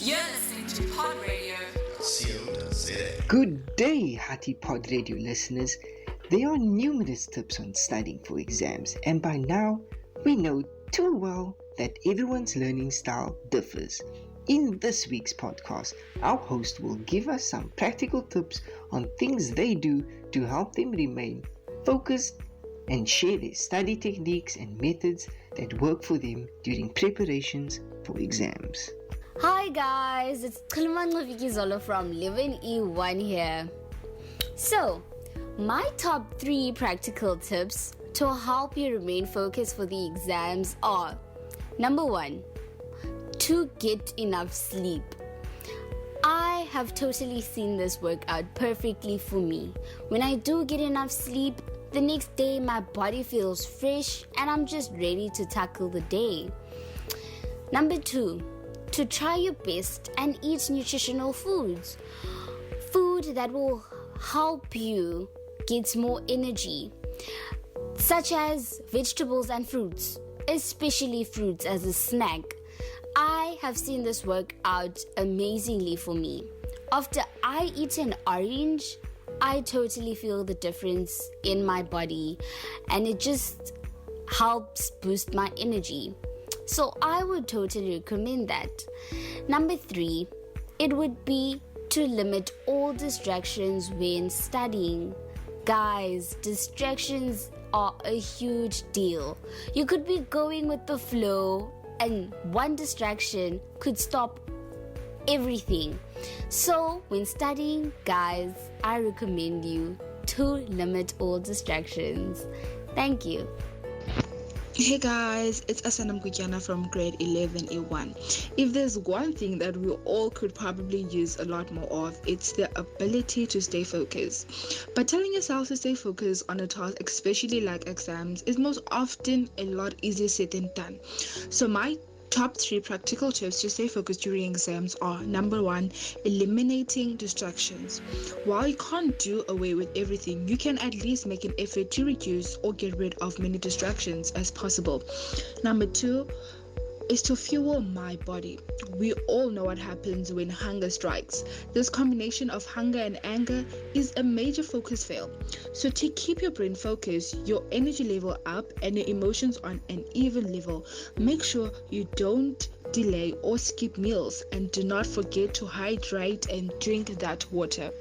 You're listening to Pod Radio. Good day, Hattie Pod Radio listeners. There are numerous tips on studying for exams, and by now, we know too well that everyone's learning style differs. In this week's podcast, our host will give us some practical tips on things they do to help them remain focused and share their study techniques and methods that work for them during preparations for exams. Hi guys, it's Zolo from Living E1 here. So, my top 3 practical tips to help you remain focused for the exams are: number 1, to get enough sleep. I have totally seen this work out perfectly for me. When I do get enough sleep, the next day my body feels fresh and I'm just ready to tackle the day. Number 2, to try your best and eat nutritional foods. Food that will help you get more energy, such as vegetables and fruits, especially fruits as a snack. I have seen this work out amazingly for me. After I eat an orange, I totally feel the difference in my body and it just helps boost my energy. So I would totally recommend that. Number 3, it would be to limit all distractions when studying. Guys, distractions are a huge deal. You could be going with the flow and one distraction could stop everything. So when studying, guys, I recommend you to limit all distractions. Thank you. Hey guys, it's Asanam Kukiana from grade 11 A1. If there's one thing that we all could probably use a lot more of, it's the ability to stay focused. But telling yourself to stay focused on a task, especially like exams, is most often a lot easier said than done. So my top 3 practical tips to stay focused during exams are: number 1, eliminating distractions. While you can't do away with everything, you can at least make an effort to reduce or get rid of many distractions as possible. Number 2 is to fuel my body. We all know what happens when hunger strikes. This combination of hunger and anger is a major focus fail. So to keep your brain focused, your energy level up, and your emotions on an even level, make sure you don't delay or skip meals, and do not forget to hydrate and drink that water.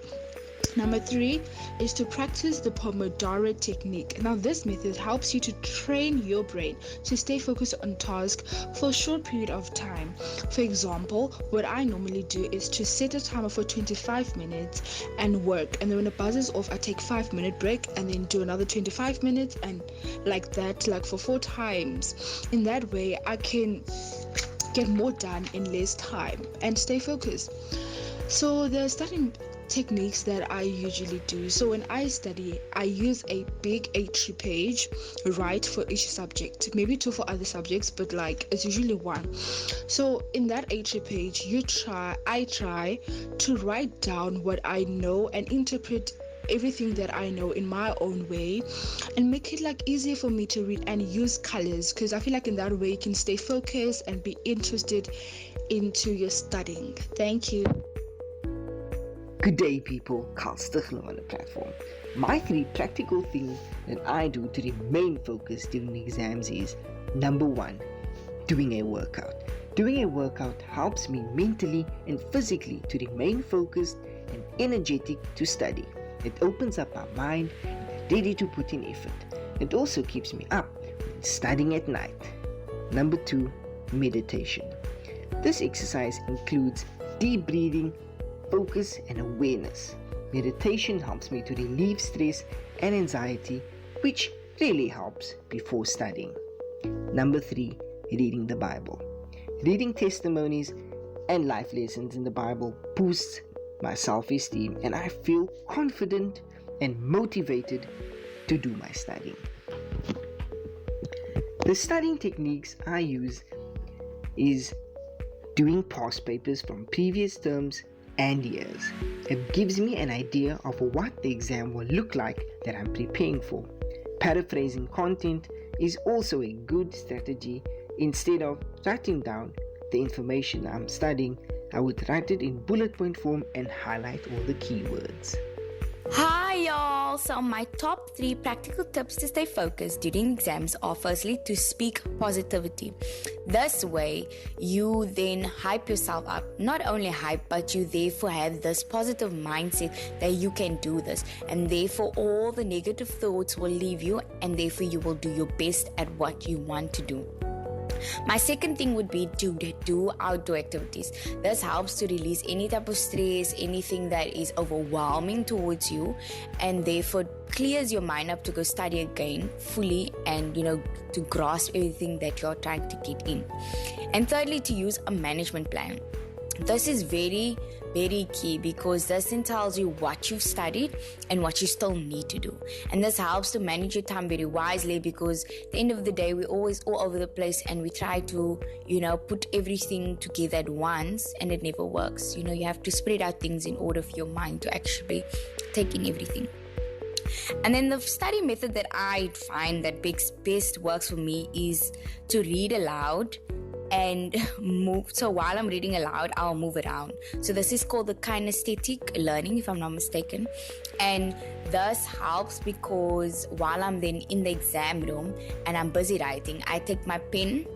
Number 3 is to practice the Pomodoro technique. Now, this method helps you to train your brain to stay focused on task for a short period of time. For example, what I normally do is to set a timer for 25 minutes and work. And then when it buzzes off, I take 5-minute break and then do another 25 minutes, and like that, like for 4 times. In that way, I can get more done in less time and stay focused. So the studying techniques that I usually do. So when I study, I use a big A3 page, right, for each subject. Maybe 2 for other subjects, but like it's usually 1. So in that A3 page, I try to write down what I know and interpret everything that I know in my own way, and make it like easier for me to read, and use colors, because I feel like in that way you can stay focused and be interested into your studying. Thank you. Good day, people. Carl Stichler on the platform. My 3 practical things that I do to remain focused during exams is: number 1, doing a workout. Doing a workout helps me mentally and physically to remain focused and energetic to study. It opens up my mind and I'm ready to put in effort. It also keeps me up when studying at night. Number 2, meditation. This exercise includes deep breathing, focus and awareness. Meditation helps me to relieve stress and anxiety, which really helps before studying. Number 3, reading the Bible. Reading testimonies and life lessons in the Bible boosts my self-esteem, and I feel confident and motivated to do my studying. The studying techniques I use is doing past papers from previous terms and years. It gives me an idea of what the exam will look like that I'm preparing for. Paraphrasing content is also a good strategy. Instead of writing down the information I'm studying, I would write it in bullet point form and highlight all the keywords. Hi y'all! So my top 3 practical tips to stay focused during exams are firstly to speak positivity. This way you then hype yourself up. Not only hype, but you therefore have this positive mindset that you can do this, and therefore all the negative thoughts will leave you, and therefore you will do your best at what you want to do. My second thing would be to do outdoor activities. This helps to release any type of stress, anything that is overwhelming towards you, and therefore clears your mind up to go study again fully and to grasp everything that you're trying to get in. And thirdly, to use a management plan. This is very, very key because this then tells you what you've studied and what you still need to do. And this helps to manage your time very wisely, because at the end of the day, we're always all over the place and we try to, put everything together at once, and it never works. You have to spread out things in order for your mind to actually take in everything. And then the study method that I find that best works for me is to read aloud and move. So while I'm reading aloud, I'll move around. So this is called the kinesthetic learning, if I'm not mistaken. And this helps because while I'm then in the exam room and I'm busy writing, I take my pen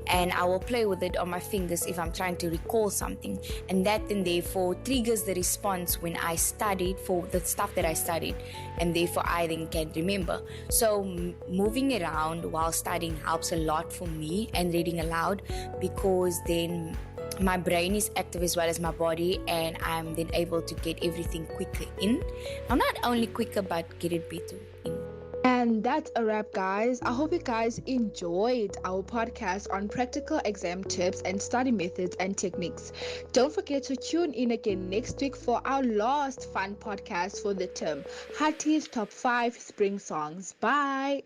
and I will play with it on my fingers if I'm trying to recall something, and that then therefore triggers the response when I studied for the stuff that I studied, and therefore I then can remember. So moving around while studying helps a lot for me, and reading aloud, because then my brain is active as well as my body, and I'm then able to get everything quicker in. Now, not only quicker, but get it better in. And that's a wrap, guys. I hope you guys enjoyed our podcast on practical exam tips and study methods and techniques. Don't forget to tune in again next week for our last fun podcast for the term, Hatties Top 5 Spring Songs. Bye!